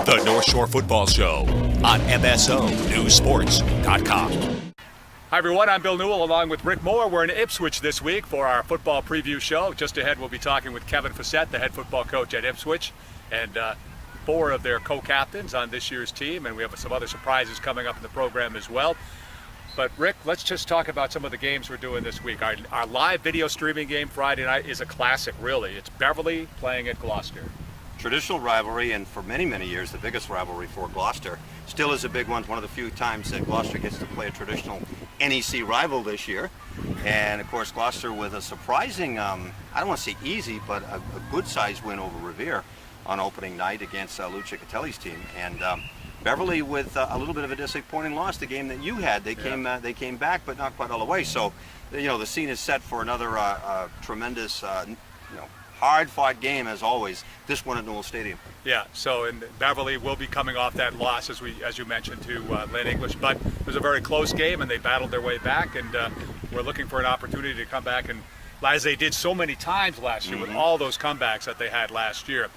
The North Shore Football Show on MSONewsSports.com. Hi everyone, I'm Bill Newell along with Rick Moore. We're in Ipswich this week for our football preview show. Just ahead we'll be talking with Kevin Fassett, the head football coach at Ipswich, and four of their co-captains on this year's team, and we have some other surprises coming up in the program as well. But Rick, let's just talk about some of the games we're doing this week. Our live video streaming game Friday night is a classic, really. It's Beverly playing at Gloucester. Traditional rivalry, and for many, many years, the biggest rivalry for Gloucester. Still is a big one. One of the few times that Gloucester gets to play a traditional NEC rival this year. And of course, Gloucester with a surprising, I don't want to say easy, but a good-sized win over Revere on opening night against Lucia Catelli's team. And Beverly with a little bit of a disappointing loss, the game that you had. They came back, but not quite all the way. So, the scene is set for another tremendous, hard-fought game as always. This one at Newell Stadium. Yeah. So, and Beverly will be coming off that loss, as you mentioned, to Lynn English. But it was a very close game, and they battled their way back. And we're looking for an opportunity to come back, and as they did so many times last year with all those comebacks that they had last year.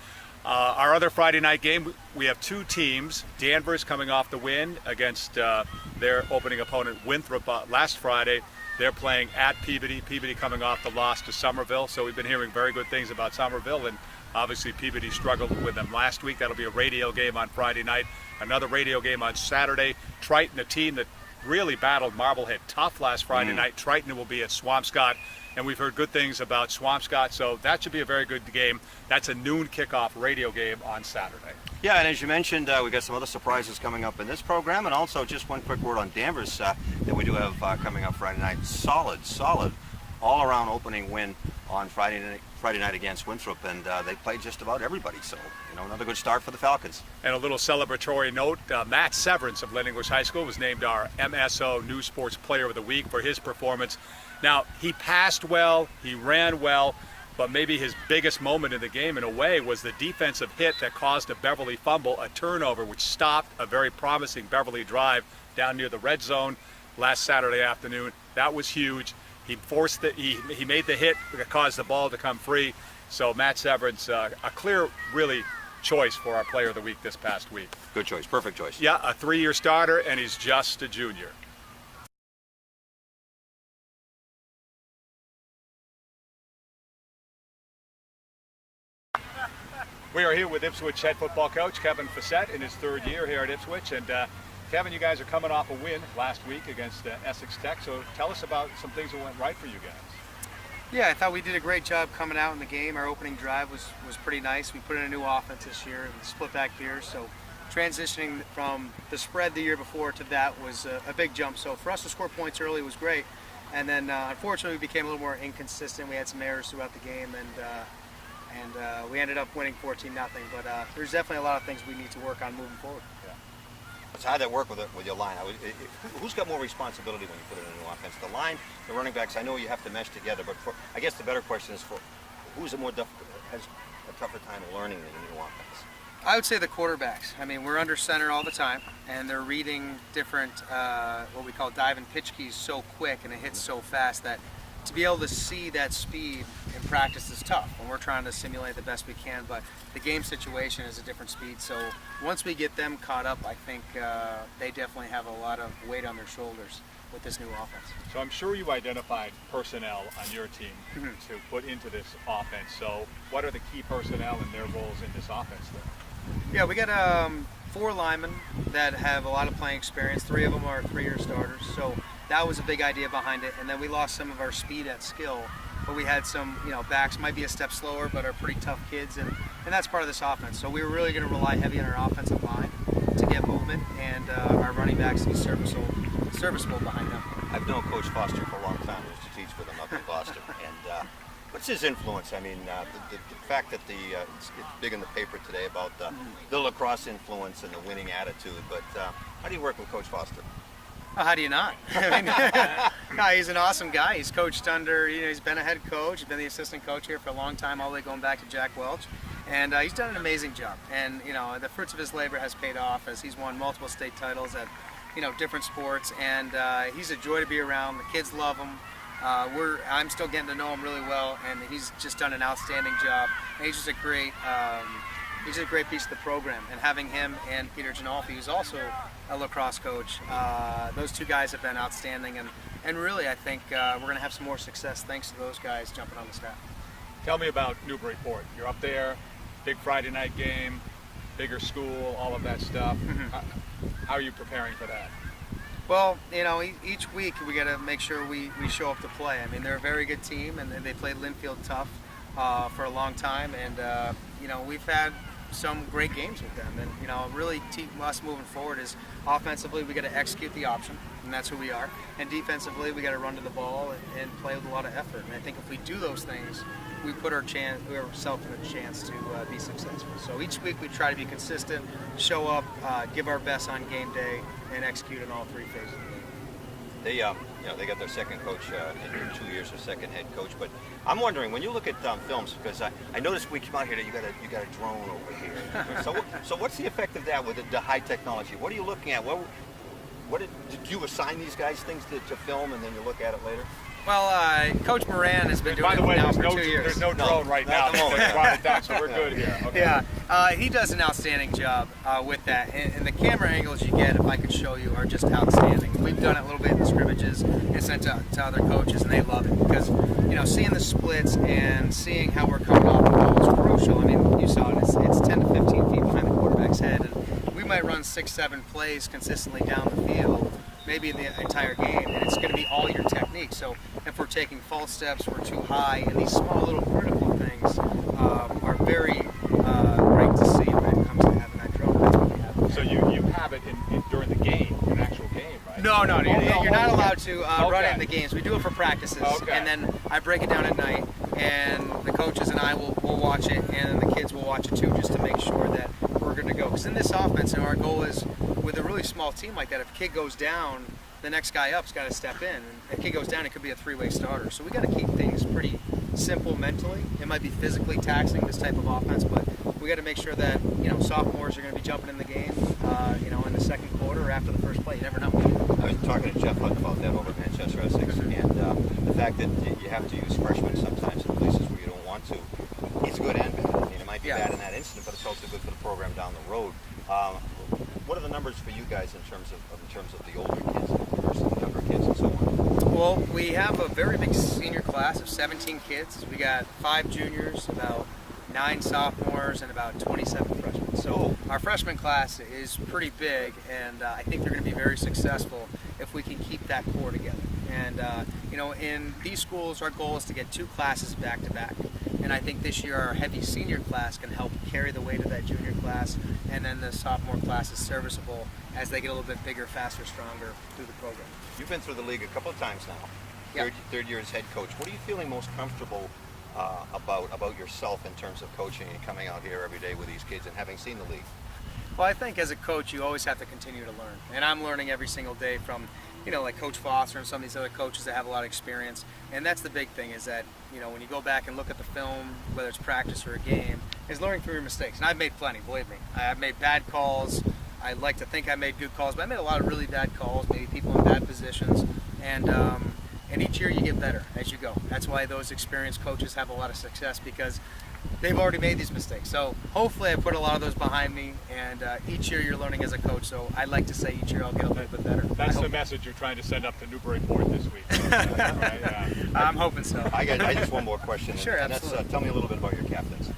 Our other Friday night game, we have two teams. Danvers coming off the win against their opening opponent Winthrop last Friday. They're playing at Peabody. Peabody coming off the loss to Somerville. So we've been hearing very good things about Somerville, and obviously Peabody struggled with them last week. That'll be a radio game on Friday night. Another radio game on Saturday. Triton, a team that really battled Marblehead tough last Friday night. Triton will be at Swampscott, and we've heard good things about Swampscott, so that should be a very good game. That's a noon kickoff radio game on Saturday. Yeah, and as you mentioned, we got some other surprises coming up in this program, and also just one quick word on Danvers that we do have coming up Friday night. Solid, all-around opening win on Friday night against Winthrop, and they played just about everybody. So, another good start for the Falcons. And a little celebratory note: Matt Severance of Lynn English High School was named our MSO News Sports Player of the Week for his performance. Now, he passed well, he ran well, but maybe his biggest moment in the game, in a way, was the defensive hit that caused a Beverly fumble, a turnover, which stopped a very promising Beverly drive down near the red zone last Saturday afternoon. That was huge. He he made the hit that caused the ball to come free. So Matt Severance, a clear, really, choice for our Player of the Week this past week. Good choice, perfect choice. Yeah, a 3-year starter, and he's just a junior. We are here with Ipswich head football coach Kevin Fassett in his third year here at Ipswich. And Kevin, you guys are coming off a win last week against Essex Tech. So tell us about some things that went right for you guys. Yeah, I thought we did a great job coming out in the game. Our opening drive was pretty nice. We put in a new offense this year, and split back veers. So transitioning from the spread the year before to that was a big jump. So for us to score points early was great. And then unfortunately we became a little more inconsistent. We had some errors throughout the game, and we ended up winning 14-0. But there's definitely a lot of things we need to work on moving forward. Yeah. It's hard to work with your line. Who's got more responsibility when you put in a new offense? The line, the running backs. I know you have to mesh together, but I guess the better question is for who's has a tougher time learning in a new offense? I would say the quarterbacks. I mean, we're under center all the time, and they're reading different what we call dive and pitch keys so quick, and it hits so fast that to be able to see that speed in practice is tough, and we're trying to simulate the best we can, but the game situation is a different speed. So once we get them caught up, I think they definitely have a lot of weight on their shoulders with this new offense. So I'm sure you identified personnel on your team to put into this offense. So what are the key personnel and their roles in this offense then? Yeah, we got 4 linemen that have a lot of playing experience. 3 of them are 3-year starters. So that was a big idea behind it. And then we lost some of our speed at skill, but we had some, backs might be a step slower, but are pretty tough kids, and that's part of this offense. So we were really going to rely heavy on our offensive line to get movement, and our running backs to be serviceable behind them. I've known Coach Foster for a long time. I used to teach with him up in Gloucester. And what's his influence? I mean, the fact that it's big in the paper today about the lacrosse influence and the winning attitude. But how do you work with Coach Foster? Oh, how do you not? I mean, no, he's an awesome guy. He's coached under, he's been a head coach. He's been the assistant coach here for a long time, all the way going back to Jack Welch. And he's done an amazing job. And, the fruits of his labor has paid off as he's won multiple state titles at, different sports. And he's a joy to be around. The kids love him. I'm still getting to know him really well, and he's just done an outstanding job. And he's just a great he's a great piece of the program. And having him and Peter Ginolfi, who's also a lacrosse coach, those two guys have been outstanding. And really, I think we're going to have some more success thanks to those guys jumping on the staff. Tell me about Newburyport. You're up there, big Friday night game, bigger school, all of that stuff. How are you preparing for that? Well, you know, each week we got to make sure we show up to play. I mean, they're a very good team, and they played Linfield tough for a long time. And, you know, we've had some great games with them. And, you know, really us moving forward is offensively we got to execute the option, and that's who we are. And defensively we got to run to the ball and play with a lot of effort. And I think if we do those things, we put ourselves in a chance to be successful. So each week we try to be consistent, show up, give our best on game day, and execute in all three phases of the game. They, you know, they got their second coach in 2 years, their second head coach. But I'm wondering, when you look at films, because I noticed we came out here that you got a drone over here. So what's the effect of that with the high technology? What are you looking at? Did you assign these guys things to film, and then you look at it later? Well, Coach Moran has been doing By the way, it now for 2 years. there's no drone right now. They brought it down, so we're good here. Okay. Yeah, he does an outstanding job with that. And the camera angles you get, if I could show you, are just outstanding. We've done it a little bit in the scrimmages and sent to other coaches, and they love it because, you know, seeing the splits and seeing how we're coming off the ball is crucial. I mean, you saw it. It's 10 to 15 feet behind the quarterback's head, and we might run 6-7 plays consistently down the field, maybe in the entire game, and it's going to be all your technique. So if we're taking false steps, we're too high, and these small little critical things are very great to see when it comes to having that drone. That's what we have. So you have it during the game, an actual game, right? No, you're not allowed to run it in the games. We do it for practices, and then I break it down at night, and the coaches and I will watch it, and the kids will watch it too, just to make sure that we're good to go. Because in this offense, our goal is, with a really small team like that, if a kid goes down, the next guy up's got to step in. And if a kid goes down, it could be a three-way starter. So we got to keep things pretty simple mentally. It might be physically taxing, this type of offense, but we got to make sure that, you know, sophomores are going to be jumping in the game, you know, in the second quarter or after the first play. You never know. I was talking to Jeff Hunt about that over at Manchester Essex, and the fact that you have to use freshmen sometimes in places where you don't want to. It's good and bad. I mean, it might be bad in that instant, but it's also good for the program down the road. What are the numbers for you guys in terms of the older kids versus the younger kids and so on? Well, we have a very big senior class of 17 kids. We got 5 juniors, about 9 sophomores, and about 27 freshmen. So our freshman class is pretty big, and I think they're going to be very successful if we can keep that core together. And you know, in these schools, our goal is to get 2 classes back to back. And I think this year our heavy senior class can help carry the weight of that junior class, and then the sophomore class is serviceable as they get a little bit bigger, faster, stronger through the program. You've been through the league a couple of times now. Third year as head coach. What are you feeling most comfortable about yourself in terms of coaching and coming out here every day with these kids and having seen the league? Well, I think as a coach, you always have to continue to learn. And I'm learning every single day from, you know, like Coach Foster and some of these other coaches that have a lot of experience. And that's the big thing, is that, you know, when you go back and look at the film, whether it's practice or a game, is learning from your mistakes. And I've made plenty, believe me. I've made bad calls. I like to think I made good calls, but I made a lot of really bad calls, maybe people in bad positions. And each year you get better as you go. That's why those experienced coaches have a lot of success, because they've already made these mistakes. So hopefully I put a lot of those behind me, and each year you're learning as a coach. So I like to say each year I'll get a little bit better. That's the message you're trying to send up to Newburyport this week. Right? Yeah. I'm hoping so. I just one more question. Sure, and absolutely. That's, tell me a little bit about your captains.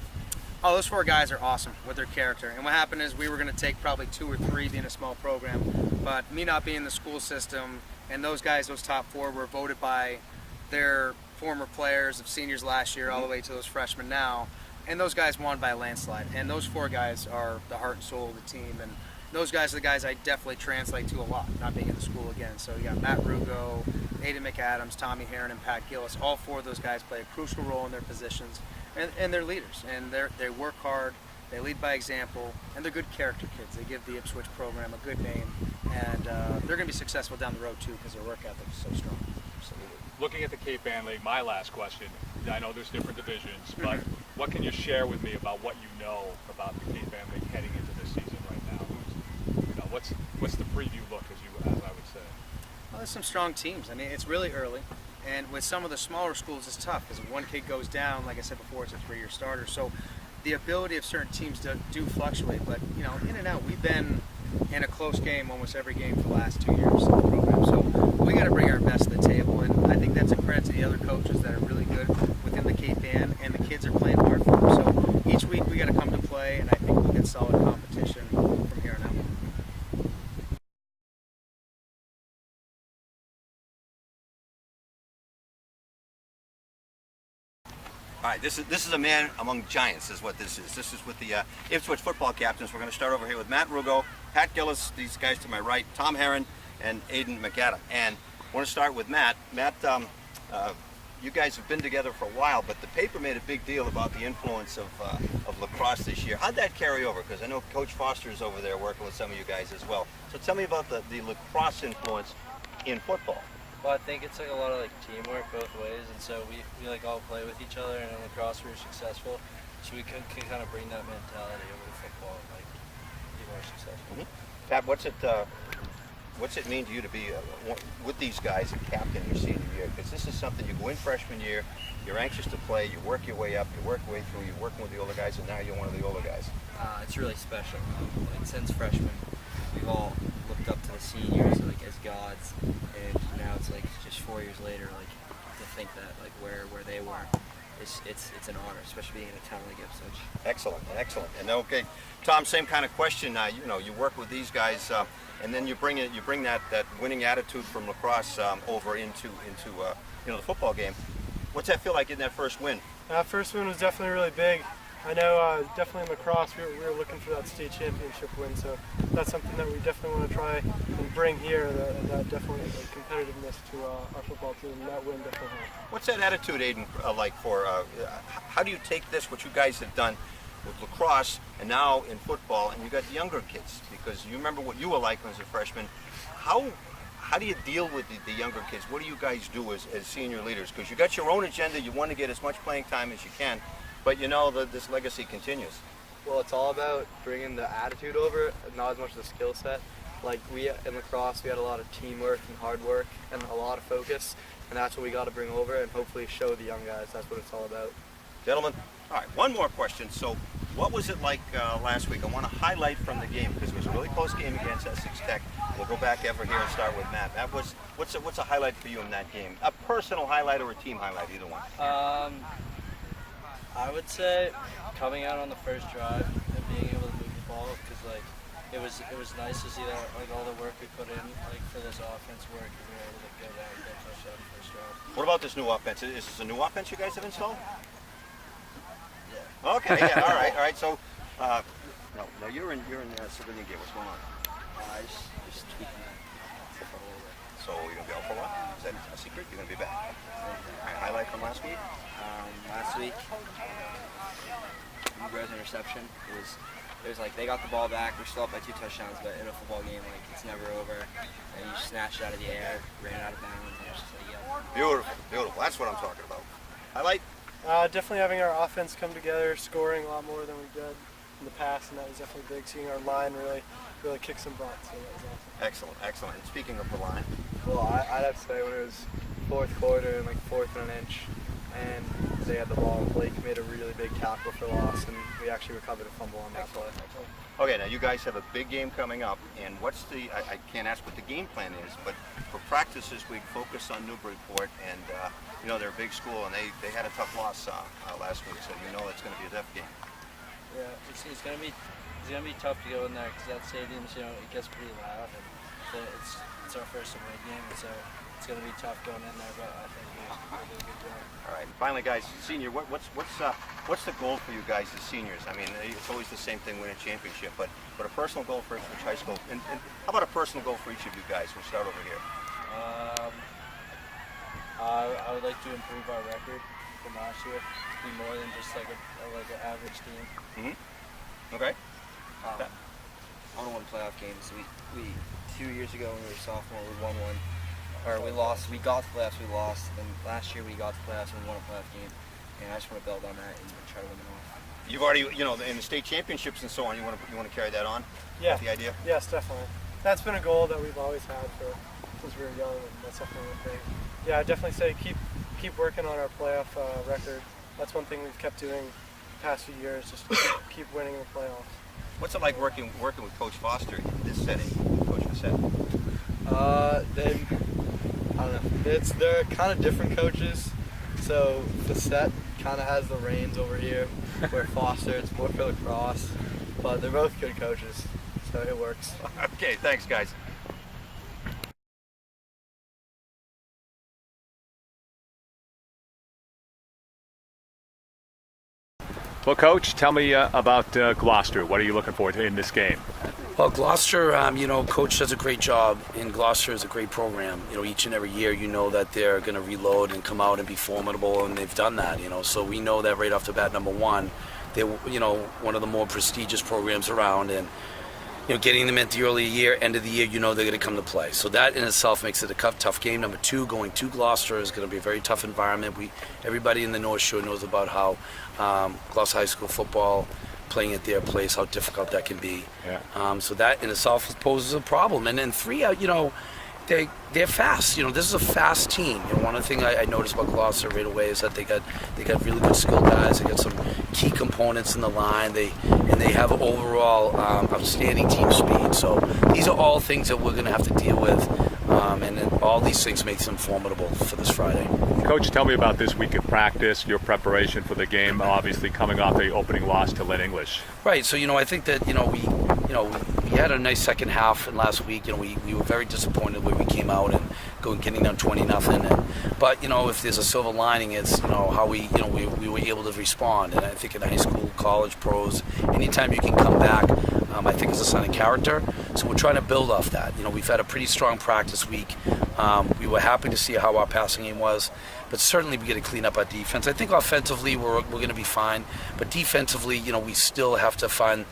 Oh, those 4 guys are awesome with their character. And what happened is we were going to take probably 2 or 3 being a small program. But me not being in the school system, and those guys, those top 4, were voted by their former players of seniors last year all the way to those freshmen now. And those guys won by a landslide. And those 4 guys are the heart and soul of the team. And those guys are the guys I definitely translate to a lot, not being in the school again. So you got Matt Rugo, Aiden McAdams, Tommy Herron, and Pat Gillis. All 4 of those guys play a crucial role in their positions. And they're leaders. And they work hard, they lead by example, and they're good character kids. They give the Ipswich program a good name. And they're going to be successful down the road, too, because their work ethic is so strong. Absolutely. Looking at the Cape Ann League, my last question, I know there's different divisions, but what can you share with me about what you know about the Cape Ann League heading into this season right now? You know, what's the preview look, as I would say? Well, there's some strong teams. I mean, it's really early. And with some of the smaller schools, it's tough because if one kid goes down, like I said before, it's a 3-year starter. So the ability of certain teams to do fluctuate, but in and out. We've been in a close game almost every game for the last 2 years of the program. So we got to bring our best to the table, and I think that's a credit to the other coaches that are really good within the Cape Band, and the kids are playing hard for them. So each week we got to come to play, and I think we'll get solid competition from here on out. All right, this is a man among giants, is what this is. This is with the Ipswich football captains. We're going to start over here with Matt Rugo, Pat Gillis, these guys to my right, Tom Herron, and Aiden McAdam. And I want to start with Matt. Matt, you guys have been together for a while, but the paper made a big deal about the influence of lacrosse this year. How'd that carry over? Because I know Coach Foster is over there working with some of you guys as well. So tell me about the lacrosse influence in football. Well, I think it's like a lot of teamwork both ways, and so we all play with each other, and in lacrosse we were successful, so we can kind of bring that mentality over to football and be more successful. Mm-hmm. Pat, what's it mean to you to be with these guys, a captain your senior year? Because this is something you go in freshman year, you're anxious to play, you work your way up, you work your way through, you're working with the older guys, and now you're one of the older guys. It's really special. Since freshman, we've all looked up to the seniors as gods, and now it's just 4 years later, to think that where they were, it's an honor, especially being in a town like Ipswich. Excellent. And okay, Tom, same kind of question. You work with these guys, and then you bring that winning attitude from lacrosse over into the football game. What's that feel like in that first win? First win was definitely really big. I know definitely in lacrosse we were looking for that state championship win, so that's something that we definitely want to try and bring here, that definitely competitiveness to our football team, and that win definitely helped. What's that attitude, Aiden, like for, how do you take this, what you guys have done with lacrosse and now in football, and you got the younger kids, because you remember what you were like as a freshman. How do you deal with the younger kids? What do you guys do as senior leaders? Because you got your own agenda, you want to get as much playing time as you can, but this legacy continues. Well, it's all about bringing the attitude over, not as much the skill set. In lacrosse, we had a lot of teamwork and hard work and a lot of focus, and that's what we got to bring over and hopefully show the young guys that's what it's all about. Gentlemen, all right, one more question. So what was it like last week? I want to highlight from the game, because it was a really close game against Essex Tech. We'll go back over here and start with Matt. Matt, what's a highlight for you in that game? A personal highlight or a team highlight, either one? I would say coming out on the first drive and being able to move the ball, because it was nice to see that all the work we put in for this offense work, and we were able to go down and get a touchdown in the first drive. What about this new offense? Is this a new offense you guys have installed? Yeah. Okay, yeah, all right. So, no, you're in civilian gear. What's going on? I just tweaking that a little bit. So you're gonna be out for a while? Is that a secret? You're gonna be back. All right, highlight from last week. Last week, Rose interception. It was they got the ball back. We're still up by 2 touchdowns, but in a football game, it's never over. And you snatched it out of the air, ran out of bounds, and it's just Beautiful. That's what I'm talking about. Highlight. Definitely having our offense come together, scoring a lot more than we did in the past, and that was definitely big. Seeing our line really kick some butt, so that was awesome. Excellent. And speaking of the line, Well, I'd have to say when it was fourth quarter and 4th and an inch, and they had the ball, Blake made a really big tackle for loss, and we actually recovered a fumble on that play. okay, now you guys have a big game coming up, and what's I can't ask what the game plan is, but for practice this week, focus on Newburyport, and they're a big school, and they had a tough loss last week, so it's going to be a tough game. Yeah, it's gonna be tough to go in there, because that stadium, it gets pretty loud, and it's our first away game, and so it's gonna be tough going in there, but I think we'll do a good job. All right, and finally, guys, senior, what's the goal for you guys as seniors? I mean, it's always the same thing, win a championship, but a personal goal for Ipswich High School, and how about a personal goal for each of you guys? We'll start over here. I would like to improve our record from last year, be more than just an average team. Mm-hmm. Okay. I want to win playoff games. We 2 years ago when we were sophomore, we won one. Or we lost. We got to playoffs. We lost. And last year we got to playoffs and we won a playoff game. And I just want to build on that and try to win them all. You've already, in the state championships and so on. You want to carry that on? Yeah. The idea. Yes, definitely. That's been a goal that we've always had since we were young, and that's definitely one thing. Yeah, I'd definitely say keep working on our playoff record. That's one thing we've kept doing past few years, just to keep winning in the playoffs. What's it like working with Coach Foster in this setting, Coach Bissett? I don't know. They're kind of different coaches. So Bissett kind of has the reins over here, where Foster it's more for lacrosse. But they're both good coaches, so it works. Okay, thanks, guys. Well, Coach, tell me about Gloucester. What are you looking for in this game? Well, Gloucester, Coach does a great job, and Gloucester is a great program. Each and every year, that they're going to reload and come out and be formidable, and they've done that. So we know that right off the bat. Number one, they're one of the more prestigious programs around, and getting them at the early year, end of the year, they're going to come to play. So that in itself makes it a tough game. Number two, going to Gloucester is going to be a very tough environment. Everybody in the North Shore knows about how Gloucester High School football, playing at their place, how difficult that can be. Yeah. So that in itself poses a problem. And then three, they're fast. This is a fast team. One of the things I noticed about Gloucester right away is that they got really good skilled guys. They got some key components in the line. They have overall outstanding team speed. So these are all things that we're going to have to deal with, and then all these things make them formidable for this Friday. Coach, tell me about this week of practice, your preparation for the game. Obviously, coming off the opening loss to Lynn English. Right. So I think that we had a nice second half, and last week we were very disappointed where we came out and getting down 20-0. But if there's a silver lining, it's how we were able to respond. And I think in high school, college, pros, anytime you can come back, I think it's a sign of character. So we're trying to build off that. We've had a pretty strong practice week. We were happy to see how our passing game was, but certainly we got to clean up our defense. I think offensively we're going to be fine, but defensively, we still have to find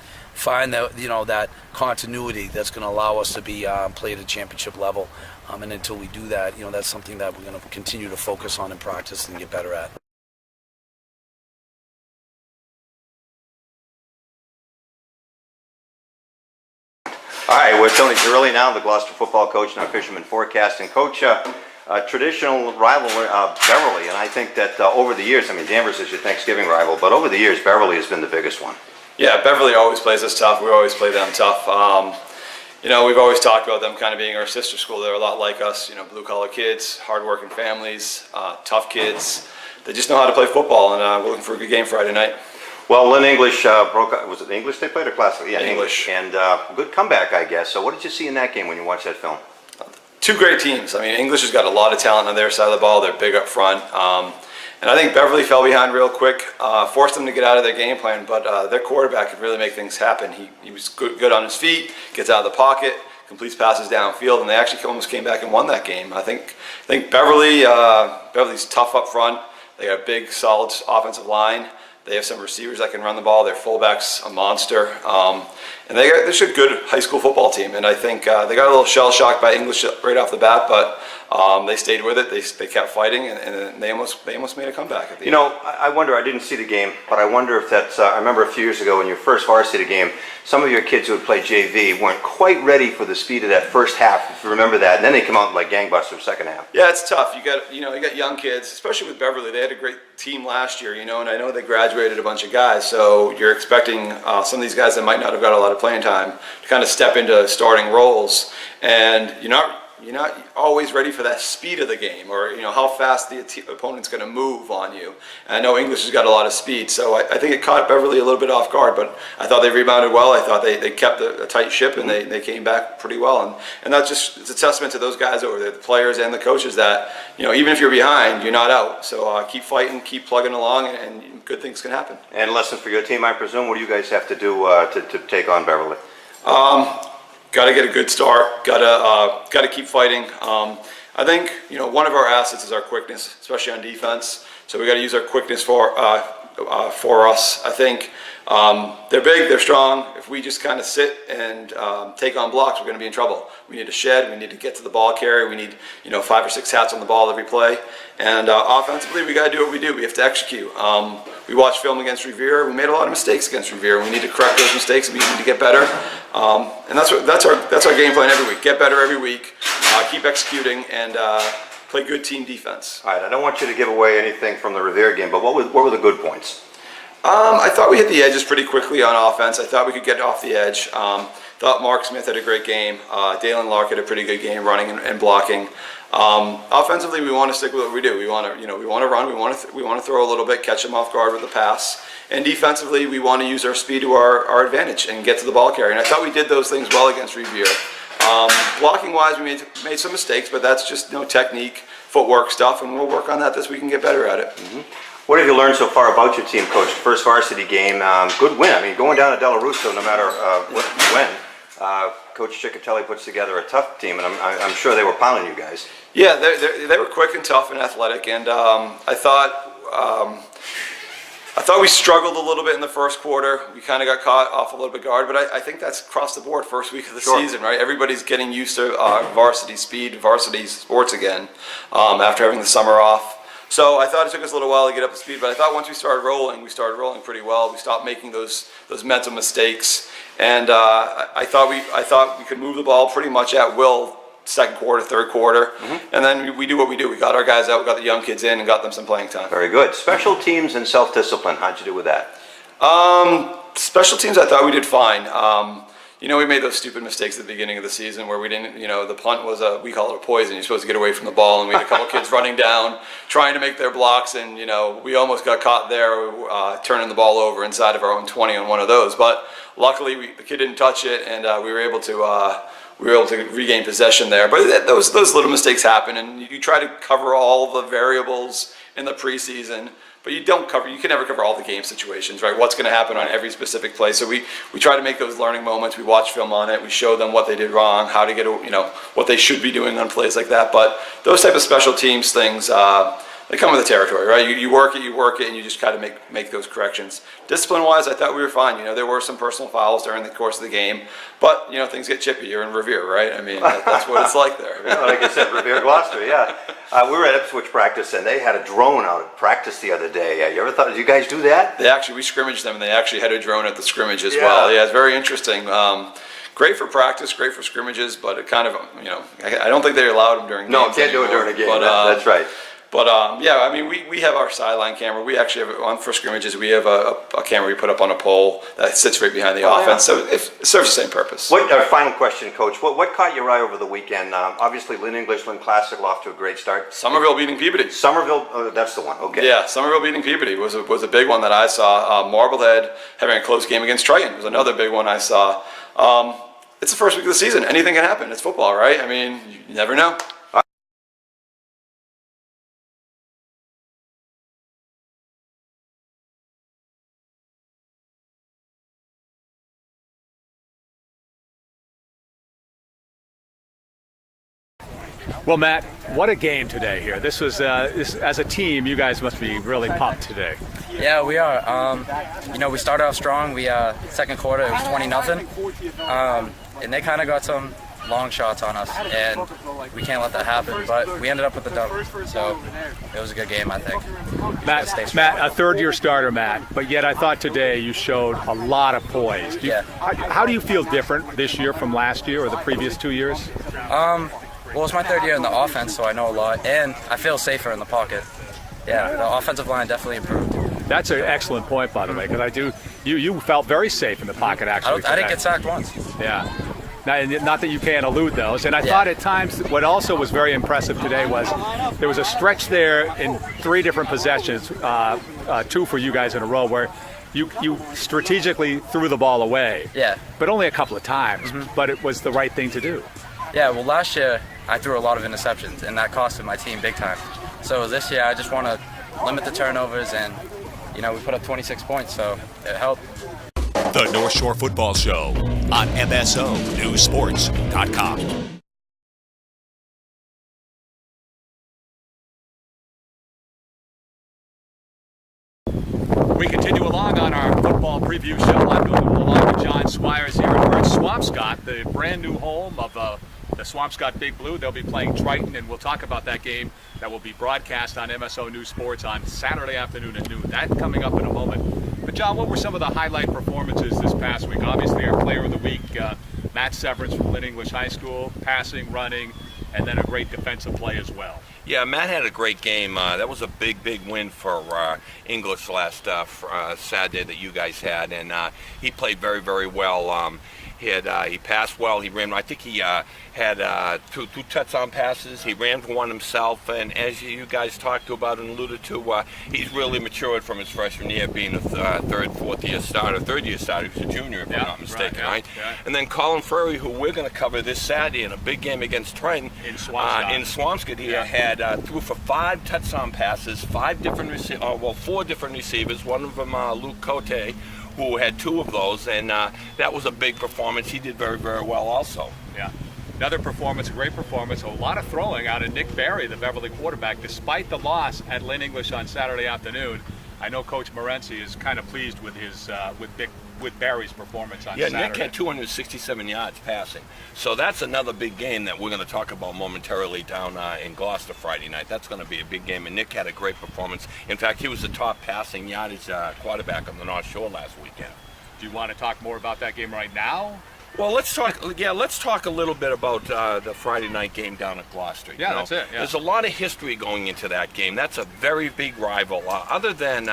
that that continuity that's going to allow us to be play at a championship level. And until we do that, that's something that we're going to continue to focus on in practice and get better at. All right, we're Tony Girilli now, the Gloucester football coach and our fisherman forecasting coach. Traditional rival Beverly, and I think that over the years, Danvers is your Thanksgiving rival, but over the years, Beverly has been the biggest one. Yeah, Beverly always plays us tough. We always play them tough. We've always talked about them kind of being our sister school. They're a lot like us, blue-collar kids, hard-working families, tough kids. They just know how to play football, and we're looking for a good game Friday night. Well, Lynn English broke up. Was it English they played or Classic? Yeah, English. And good comeback, I guess. So what did you see in that game when you watched that film? Two great teams. English has got a lot of talent on their side of the ball. They're big up front. And I think Beverly fell behind real quick, forced them to get out of their game plan, but their quarterback could really make things happen. He was good on his feet, gets out of the pocket, completes passes downfield, and they actually almost came back and won that game. I think Beverly's tough up front. They got a big, solid offensive line. They have some receivers that can run the ball. Their fullback's a monster. And they're just a good high school football team. And I think they got a little shell-shocked by English right off the bat, but they stayed with it. They kept fighting, and they almost made a comeback at the end. I wonder, I didn't see the game, but I wonder if that's, I remember a few years ago in your first varsity game, some of your kids who had played JV weren't quite ready for the speed of that first half, if you remember that, and then they come out like gangbusters second half. Yeah, it's tough. You got young kids, especially with Beverly. They had a great team last year, and I know they graduated a bunch of guys, so you're expecting some of these guys that might not have got a lot of playing time to kind of step into starting roles, and you're not always ready for that speed of the game, or how fast the opponent's going to move on you. And I know English has got a lot of speed, so I think it caught Beverly a little bit off guard, but I thought they rebounded well. I thought they kept a tight ship, and they came back pretty well. And that's just, it's a testament to those guys over there, the players and the coaches, that even if you're behind, you're not out. So keep fighting, keep plugging along, and good things can happen. And lesson for your team, I presume. What do you guys have to do to take on Beverly? Got to get a good start. Got to keep fighting. I think one of our assets is our quickness, especially on defense. So we got to use our quickness for us. I think they're big, they're strong. If we just kind of sit and take on blocks, we're going to be in trouble. We need to shed. We need to get to the ball carrier. We need 5 or 6 hats on the ball every play. And offensively, we got to do what we do. We have to execute. We watched film against Revere. We made a lot of mistakes against Revere. We need to correct those mistakes, and we need to get better. And that's our game plan every week. Get better every week. Keep executing and play good team defense. All right. I don't want you to give away anything from the Revere game, but what were the good points? I thought we hit the edges pretty quickly on offense. I thought we could get off the edge. Thought Mark Smith had a great game. Dalen Lark had a pretty good game running and blocking. Offensively, we want to stick with what we do. We want to run. We want to throw a little bit, catch them off guard with the pass. And defensively, we want to use our speed to our advantage and get to the ball carrier. And I thought we did those things well against Revere. Blocking wise, we made some mistakes, but that's just technique, footwork stuff, and we'll work on that this week and get better at it. Mm-hmm. What have you learned so far about your team, Coach? First varsity game, good win. I mean, going down to Della Russo, no matter what you win, Coach Ciccatelli puts together a tough team, and I'm sure they were pounding you guys. Yeah, they were quick and tough and athletic, and I thought we struggled a little bit in the first quarter. We kind of got caught off a little bit guard, but I think that's across the board first week of the season, right? Everybody's getting used to varsity speed, varsity sports again after having the summer off. So I thought it took us a little while to get up to speed, but I thought once we started rolling pretty well. We stopped making those mental mistakes, and I thought we could move the ball pretty much at will. Second quarter, third quarter, and then we do what we do. We got our guys out, we got the young kids in, and got them some playing time. Very good. Special teams and self-discipline, how'd you do with that? Special teams, I thought we did fine. We made those stupid mistakes at the beginning of the season where we didn't, the punt was we call it a poison. You're supposed to get away from the ball, and we had a couple kids running down, trying to make their blocks, and, we almost got caught there turning the ball over inside of our own 20 on one of those. But luckily, the kid didn't touch it, and we were able to regain possession there. But those little mistakes happen, and you try to cover all the variables in the preseason, but you can never cover all the game situations, right? What's going to happen on every specific play. So we try to make those learning moments. We watch film on it. We show them what they did wrong, how to get, what they should be doing on plays like that. But those type of special teams things, they come with the territory, right? You work it, and you just kind of make those corrections. Discipline-wise, I thought we were fine. There were some personal fouls during the course of the game, but things get chippy. You're in Revere, right? I mean, that's what it's like there. Like I said, Revere, Gloucester, yeah. We were at Ipswich practice, and they had a drone out at practice the other day. You ever thought? Did you guys do that? We scrimmaged them, and they actually had a drone at the scrimmage as well. Yeah, it's very interesting. Great for practice, great for scrimmages, but it kind of, I don't think they allowed them during games. No, can't do it during a game. That's right. But we have our sideline camera. We actually have for scrimmages. We have a camera we put up on a pole that sits right behind the offense, so it serves the same purpose. Final question, Coach. What caught your eye over the weekend? Obviously, Lynn English, Lynn Classic off to a great start. Somerville beating Peabody. Somerville, that's the one. Okay. Yeah, Somerville beating Peabody was a big one that I saw. Marblehead having a close game against Triton was another big one I saw. It's the first week of the season. Anything can happen. It's football, right? I mean, you never know. Well, Matt, what a game today here. This was, as a team, you guys must be really pumped today. Yeah, we are. We started off strong. We second quarter it was 20-0, and they kind of got some long shots on us, and we can't let that happen. But we ended up with the dub, so it was a good game, I think. Matt, a third-year starter, Matt, but yet I thought today you showed a lot of poise. How do you feel different this year from last year or the previous 2 years? Well, it's my third year in the offense, so I know a lot, and I feel safer in the pocket. Yeah, the offensive line definitely improved. That's an excellent point, by the way, because you felt very safe in the pocket, actually. I didn't get sacked once. Yeah. Not that you can't elude those. And I thought at times what also was very impressive today was there was a stretch there in 3 different possessions, 2 for you guys in a row, where you strategically threw the ball away. Yeah. But only a couple of times, but it was the right thing to do. Yeah, well, last year I threw a lot of interceptions, and that costed my team big time. So this year I just want to limit the turnovers, and, we put up 26 points, so it helped. The North Shore Football Show on MSO Newsports.com. We continue along on our football preview show. I'm going along with John Swires here. We're at Swampscott, the brand new home of the Swampscott Big Blue. They'll be playing Triton, and we'll talk about that game that will be broadcast on MSO News Sports on Saturday afternoon at noon. That coming up in a moment. But John, what were some of the highlight performances this past week? Obviously, our player of the week, Matt Severance from Lynn English High School, passing, running, and then a great defensive play as well. Yeah, Matt had a great game. That was a big win for English last Saturday that you guys had, and he played very well. He passed well. He ran. I think he had two touchdown passes. He ran for one himself, and as you guys talked about and alluded to, he's really matured from his freshman year, being a third year starter. He was a junior, if I'm not mistaken, right? Yeah. And then Colin Furry, who we're going to cover this Saturday in a big game against Trenton in Swampscott. He had threw for 5 touchdown passes, 4 different receivers. One of them, Luke Cote, who had 2 of those, and that was a big performance. He did very well also. Yeah. Another performance, a great performance. A lot of throwing out of Nick Barry, the Beverly quarterback, despite the loss at Lynn English on Saturday afternoon. I know Coach Morency is kind of pleased with his with Barry's performance on Saturday. Yeah, Nick had 267 yards passing. So that's another big game that we're going to talk about momentarily down in Gloucester Friday night. That's going to be a big game, and Nick had a great performance. In fact, he was the top passing yardage quarterback on the North Shore last weekend. Do you want to talk more about that game right now? Well, let's talk a little bit about the Friday night game down at Gloucester. Yeah, that's it. Yeah. There's a lot of history going into that game. That's a very big rival. Other than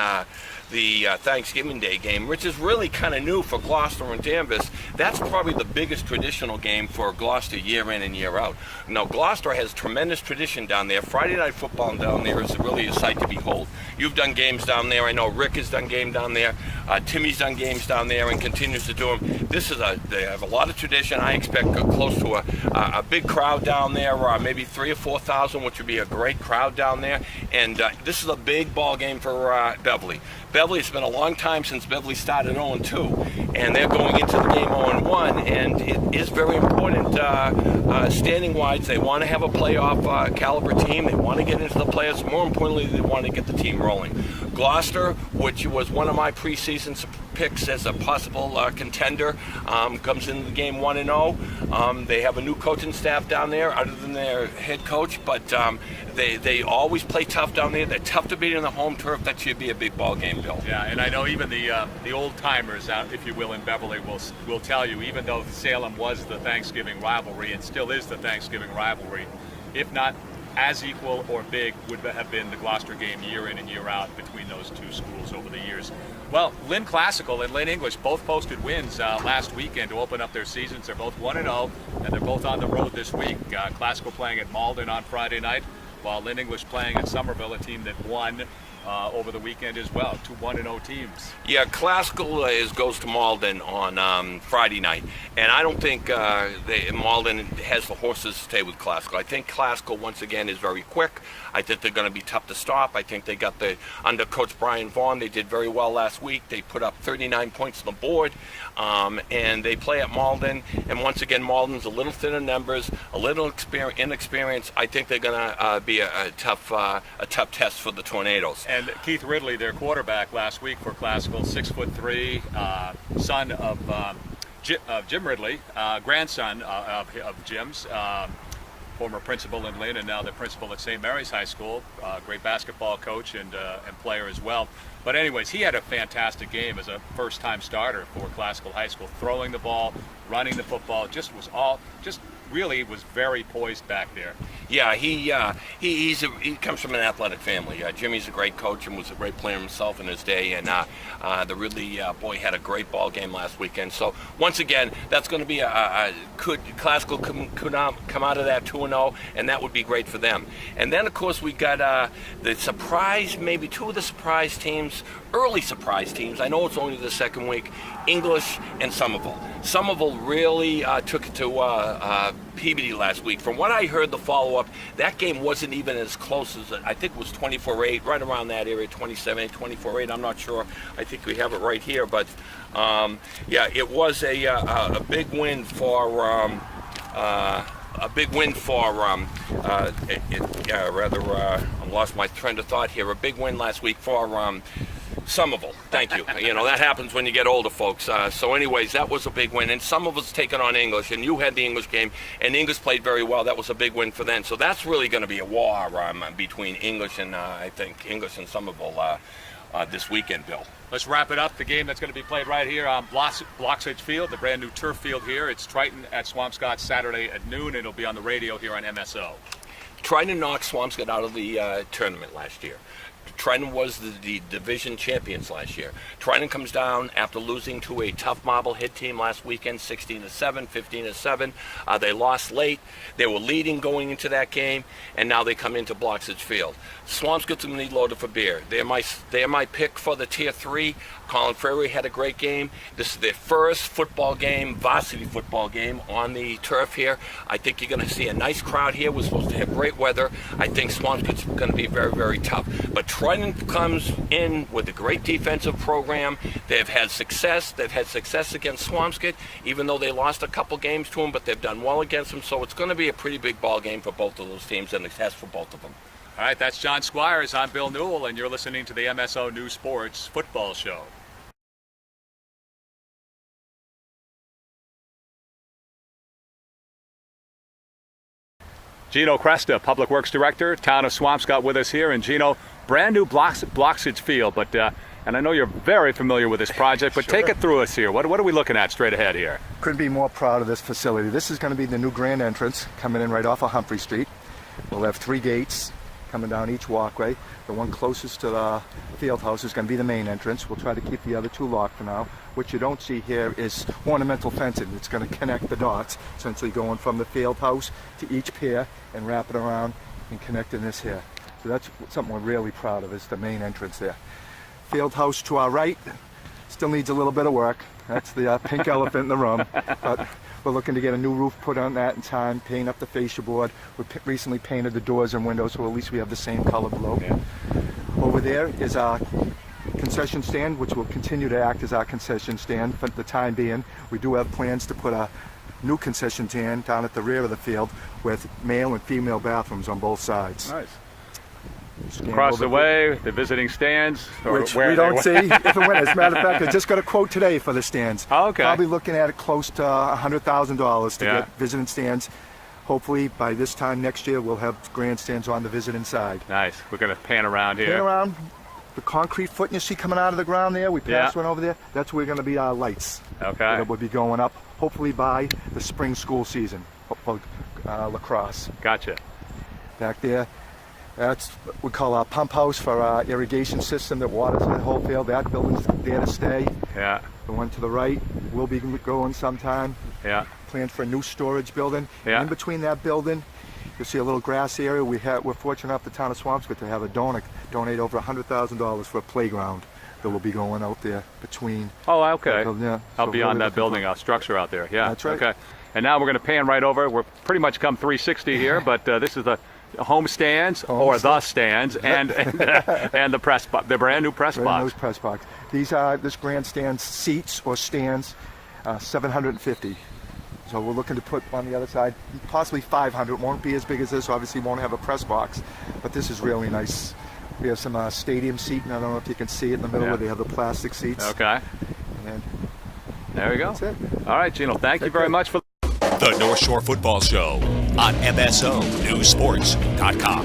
the Thanksgiving Day game, which is really kind of new for Gloucester and Danvers, that's probably the biggest traditional game for Gloucester year in and year out. Now, Gloucester has tremendous tradition down there. Friday night football down there is really a sight to behold. You've done games down there. I know Rick has done game down there. Timmy's done games down there and continues to do them. They have a lot of tradition. I expect close to a big crowd down there, maybe 3,000 or 4,000, which would be a great crowd down there. And this is a big ball game for Beverly. Beverly, it's been a long time since Beverly started 0-2, and they're going into the game 0-1, and it is very important standing-wise. They want to have a playoff caliber team. They want to get into the playoffs. More importantly, they want to get the team rolling. Gloucester, which was one of my preseason picks as a possible contender, comes into the game 1-0. They have a new coaching staff down there, other than their head coach, but they always play tough down there. They're tough to beat on the home turf. That should be a big ball game, Bill. Yeah, and I know even the old timers out, if you will, in Beverly will tell you, even though Salem was the Thanksgiving rivalry and still is the Thanksgiving rivalry, if not as equal or big, would have been the Gloucester game year in and year out between those two schools over the years. Well, Lynn Classical and Lynn English both posted wins last weekend to open up their seasons. They're both 1-0, and they're both on the road this week. Classical playing at Malden on Friday night, while Lynn English playing at Somerville, a team that won over the weekend as well. 2 1-0 teams. Yeah, Classical goes to Malden on Friday night, and I don't think Malden has the horses to stay with Classical. I think Classical, once again, is very quick. I think they're going to be tough to stop. I think they got under Coach Brian Vaughn, they did very well last week. They put up 39 points on the board, and they play at Malden, and once again, Malden's a little thin in numbers, a little inexperienced. I think they're going to be a tough test for the Tornadoes. And Keith Ridley, their quarterback last week for Classical, 6'3", son of Jim Ridley, grandson of Jim's, former principal in Lynn and now the principal at St. Mary's High School, great basketball coach and player as well. But anyways, he had a fantastic game as a first-time starter for Classical High School, throwing the ball, running the football, just really was very poised back there. Yeah, he comes from an athletic family. Jimmy's a great coach and was a great player himself in his day, and the Ridley boy had a great ball game last weekend. So once again, that's going to be could Classical come out of that 2-0, and that would be great for them. And then of course we got the surprise, maybe 2 of the surprise teams, early surprise teams. I know it's only the second week. English and Somerville. Somerville really took it to Peabody last week. From what I heard, the follow-up, that game wasn't even as close as, I think it was 24-8, right around that area, 27-8, 24-8. I'm not sure. I think we have it right here. But, yeah, it was a big win for... I lost my train of thought here. A big win last week for Somerville. Thank you. You know, that happens when you get older, folks. So anyways, that was a big win. And Somerville's taken on English, and you had the English game, and English played very well. That was a big win for them. So that's really going to be a war between English and, I think, English and Somerville this weekend, Bill. Let's wrap it up. The game that's going to be played right here on Bloxage Field, the brand new turf field here. It's Triton at Swampscott Saturday at noon. It'll be on the radio here on MSO. Triton knocked Swampscott out of the tournament last year. Triton was the division champions last year. Triton comes down after losing to a tough Marblehead team last weekend, 16-7, 15-7. They lost late. They were leading going into that game, and now they come into Bloxage Field. Swampscott's going to need loaded for beer. They're my pick for the Tier 3. Colin Frary had a great game. This is their first football game, varsity football game on the turf here. I think you're going to see a nice crowd here. We're supposed to have great weather. I think Swampscott's going to be very, very tough. But Triton comes in with a great defensive program. They've had success. They've had success against Swampscott, even though they lost a couple games to them, but they've done well against them. So it's going to be a pretty big ball game for both of those teams, and it has for both of them. All right, that's John Squires. I'm Bill Newell, and you're listening to the MSO News Sports Football Show. Gino Cresta, Public Works Director, Town of Swampscott, with us here. And Gino, brand new Bloxage Field, but and I know you're very familiar with this project, but Sure. take it through us here. What are we looking at straight ahead here? Couldn't be more proud of this facility. This is going to be the new grand entrance coming in right off of Humphrey Street. We'll have 3 gates coming down each walkway. The one closest to the field house is going to be the main entrance. We'll try to keep the other 2 locked for now. What you don't see here is ornamental fencing. It's going to connect the dots, essentially going from the field house to each pier and wrap it around and connecting this here. So that's something we're really proud of, is the main entrance there. Field house to our right still needs a little bit of work. That's the pink elephant in the room. But we're looking to get a new roof put on that in time, paint up the fascia board. We recently painted the doors and windows, so at least we have the same color below. Yeah. Over there is our concession stand, which will continue to act as our concession stand for the time being. We do have plans to put a new concession stand down at the rear of the field with male and female bathrooms on both sides. Nice. Stand Across over the way, the visiting stands, which we don't see if and when. As a matter of fact, I just got a quote today for the stands. Oh, okay. Probably looking at it close to $100,000 to Yeah. get visiting stands. Hopefully by this time next year we'll have grandstands on the visiting side. Nice. We're going to pan around here. Pan around. The concrete footing you see coming out of the ground there, we passed Yeah. one over there. That's where going to be our lights. Okay. That will be going up hopefully by the spring school season for lacrosse. Gotcha. Back there, that's what we call our pump house for our irrigation system that waters the whole field. That building's there to stay. Yeah. The one to the right will be going sometime. Yeah. Planned for a new storage building. Yeah. In between that building, you'll see a little grass area. We're fortunate enough, the town of Swampscott, to have a donate over $100,000 for a playground that will be going out there between. Oh, okay. Yeah. Out So beyond really that building, a structure out there. Yeah. That's right. Okay. And now we're going to pan right over. We're pretty much come 360 here, but this is the home stands, or the stands, and the press box, the brand new press box. Those press box. These are this grandstand seats or stands, 750. So we're looking to put on the other side possibly 500. It won't be as big as this. Obviously, won't have a press box, but this is really nice. We have some stadium seating. I don't know if you can see it in the middle where they have the plastic seats. Okay. And there we go. that's it. All right, Gino. Thank you very much for The North Shore Football Show on MSO News Sports.com.